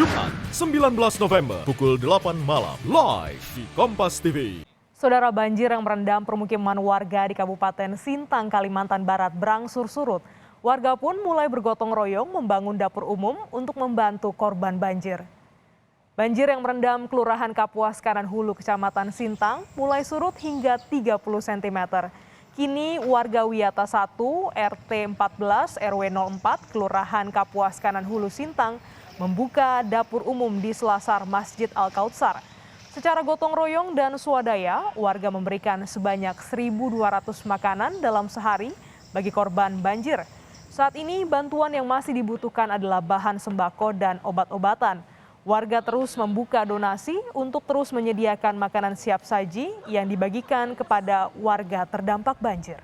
Jumat 19 November pukul 8 malam live di Kompas TV. Saudara, banjir yang merendam permukiman warga di Kabupaten Sintang, Kalimantan Barat berangsur surut. Warga pun mulai bergotong royong membangun dapur umum untuk membantu korban banjir. Banjir yang merendam Kelurahan Kapuas Kanan Hulu, Kecamatan Sintang, mulai surut hingga 30 cm. Kini warga Wiyata 1, RT 14, RW 04, Kelurahan Kapuas Kanan Hulu, Sintang, membuka dapur umum di selasar Masjid Al-Kautsar. Secara gotong royong dan swadaya, warga memberikan sebanyak 1.200 makanan dalam sehari bagi korban banjir. Saat ini bantuan yang masih dibutuhkan adalah bahan sembako dan obat-obatan. Warga terus membuka donasi untuk terus menyediakan makanan siap saji yang dibagikan kepada warga terdampak banjir.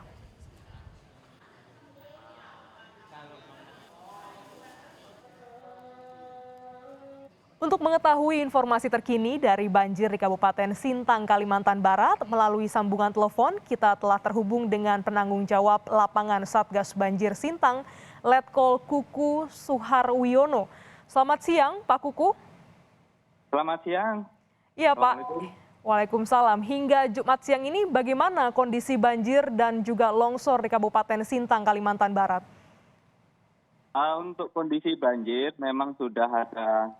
Untuk mengetahui informasi terkini dari banjir di Kabupaten Sintang, Kalimantan Barat, melalui sambungan telepon kita telah terhubung dengan penanggung jawab lapangan Satgas Banjir Sintang, Letkol Kuku Suharwiono. Selamat siang, Pak Kuku. Selamat siang. Iya, Pak. Waalaikumsalam. Hingga Jumat siang ini bagaimana kondisi banjir dan juga longsor di Kabupaten Sintang, Kalimantan Barat? Untuk kondisi banjir memang sudah ada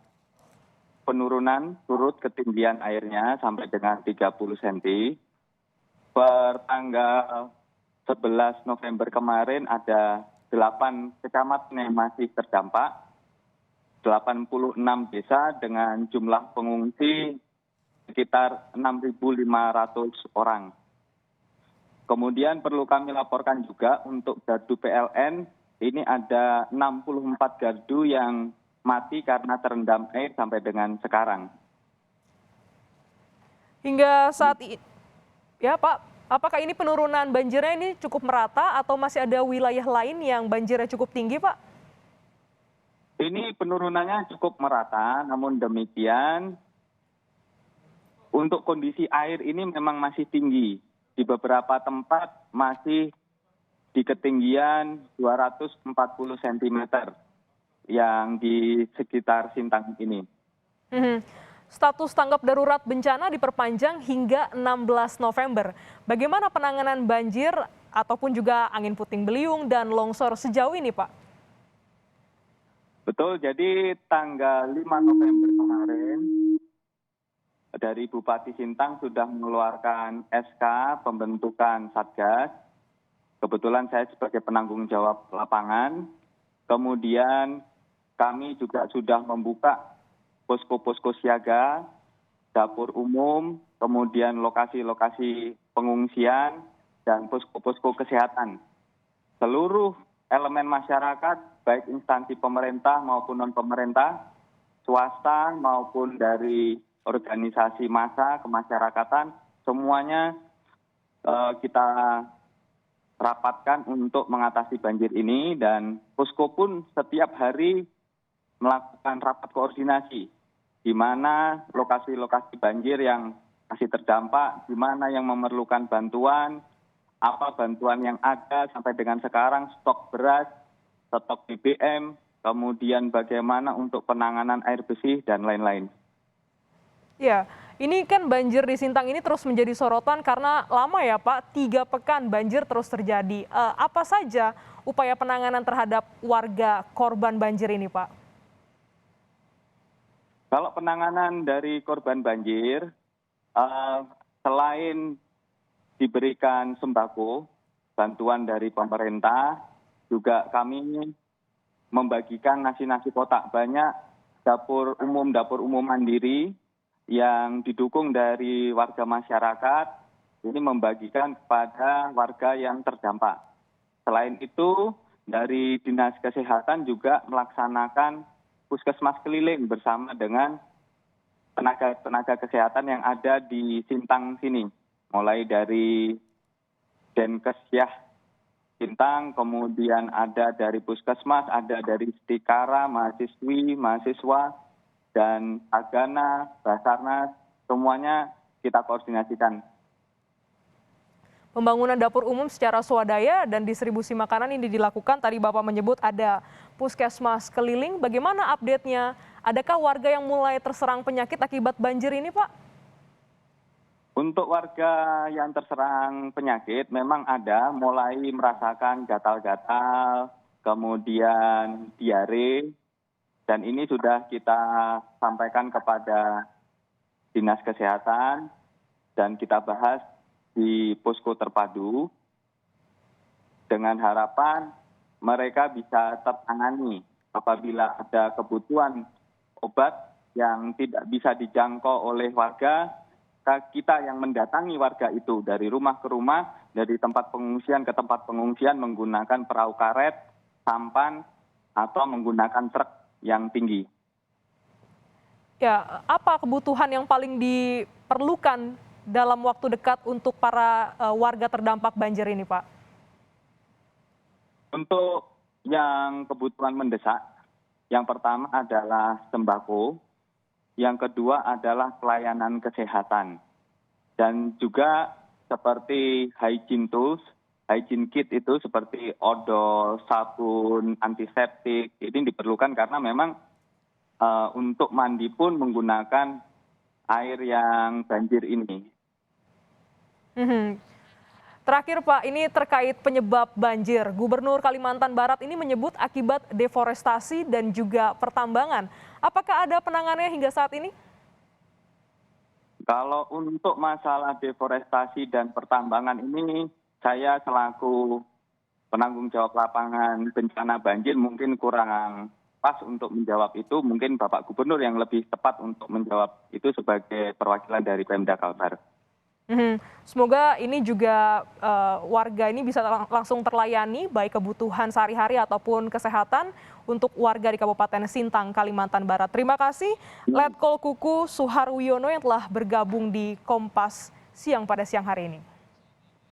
penurunan turut ketinggian airnya sampai dengan 30 cm. Per tanggal 11 November kemarin ada 8 kecamatan yang masih terdampak. 86 desa dengan jumlah pengungsi sekitar 6.500 orang. Kemudian perlu kami laporkan juga untuk gardu PLN, ini ada 64 gardu yang mati karena terendam air sampai dengan sekarang. Hingga saat ini, ya Pak, apakah ini penurunan banjirnya ini cukup merata atau masih ada wilayah lain yang banjirnya cukup tinggi, Pak? Ini penurunannya cukup merata, namun demikian untuk kondisi air ini memang masih tinggi. Di beberapa tempat masih di ketinggian 240 cm yang di sekitar Sintang ini. Status tanggap darurat bencana diperpanjang hingga 16 November. Bagaimana penanganan banjir ataupun juga angin puting beliung dan longsor sejauh ini, Pak? Betul, jadi tanggal 5 November kemarin dari Bupati Sintang sudah mengeluarkan SK pembentukan Satgas. Kebetulan saya sebagai penanggung jawab lapangan. Kemudian kami juga sudah membuka posko-posko siaga, dapur umum, kemudian lokasi-lokasi pengungsian, dan posko-posko kesehatan. Seluruh elemen masyarakat, baik instansi pemerintah maupun non-pemerintah, swasta maupun dari organisasi massa kemasyarakatan, semuanya kita rapatkan untuk mengatasi banjir ini, dan posko pun setiap hari melakukan rapat koordinasi, di mana lokasi-lokasi banjir yang masih terdampak, di mana yang memerlukan bantuan, apa bantuan yang ada sampai dengan sekarang, stok beras, stok BBM, kemudian bagaimana untuk penanganan air bersih, dan lain-lain. Ya, ini kan banjir di Sintang ini terus menjadi sorotan karena lama ya Pak, 3 pekan banjir terus terjadi. Apa saja upaya penanganan terhadap warga korban banjir ini, Pak? Kalau penanganan dari korban banjir, selain diberikan sembako, bantuan dari pemerintah, juga kami membagikan nasi-nasi kotak. Banyak dapur umum mandiri yang didukung dari warga masyarakat, ini membagikan kepada warga yang terdampak. Selain itu, dari Dinas Kesehatan juga melaksanakan puskesmas keliling bersama dengan tenaga kesehatan yang ada di Sintang sini. Mulai dari Denkesyah Sintang, kemudian ada dari Puskesmas, ada dari Stikara, mahasiswa, dan Tagana, Basarnas, semuanya kita koordinasikan. Pembangunan dapur umum secara swadaya dan distribusi makanan ini dilakukan. Tadi Bapak menyebut ada puskesmas keliling. Bagaimana update-nya Adakah warga yang mulai terserang penyakit akibat banjir ini, Pak? Untuk warga yang terserang penyakit memang ada mulai merasakan gatal-gatal, kemudian diare, dan ini sudah kita sampaikan kepada Dinas Kesehatan dan kita bahas di posko terpadu dengan harapan mereka bisa tertangani apabila ada kebutuhan obat yang tidak bisa dijangkau oleh warga, kita yang mendatangi warga itu dari rumah ke rumah, dari tempat pengungsian ke tempat pengungsian menggunakan perahu karet, sampan, atau menggunakan truk yang tinggi. Ya, apa kebutuhan yang paling diperlukan dalam waktu dekat untuk para warga terdampak banjir ini, Pak? Untuk yang kebutuhan mendesak, yang pertama adalah sembako, yang kedua adalah pelayanan kesehatan, dan juga seperti hygiene tools, hygiene kit itu seperti odol, sabun, antiseptik, ini diperlukan karena memang untuk mandi pun menggunakan air yang banjir ini. Terakhir Pak, ini terkait penyebab banjir. Gubernur Kalimantan Barat ini menyebut akibat deforestasi dan juga pertambangan. Apakah ada penanganannya hingga saat ini? Kalau untuk masalah deforestasi dan pertambangan ini, saya selaku penanggung jawab lapangan bencana banjir mungkin kurang pas untuk menjawab itu. Mungkin Bapak Gubernur yang lebih tepat untuk menjawab itu sebagai perwakilan dari Pemda Kalbar. Semoga ini juga warga ini bisa langsung terlayani baik kebutuhan sehari-hari ataupun kesehatan untuk warga di Kabupaten Sintang, Kalimantan Barat. Terima kasih Letkol Kuku Suharwiono yang telah bergabung di Kompas Siang pada siang hari ini.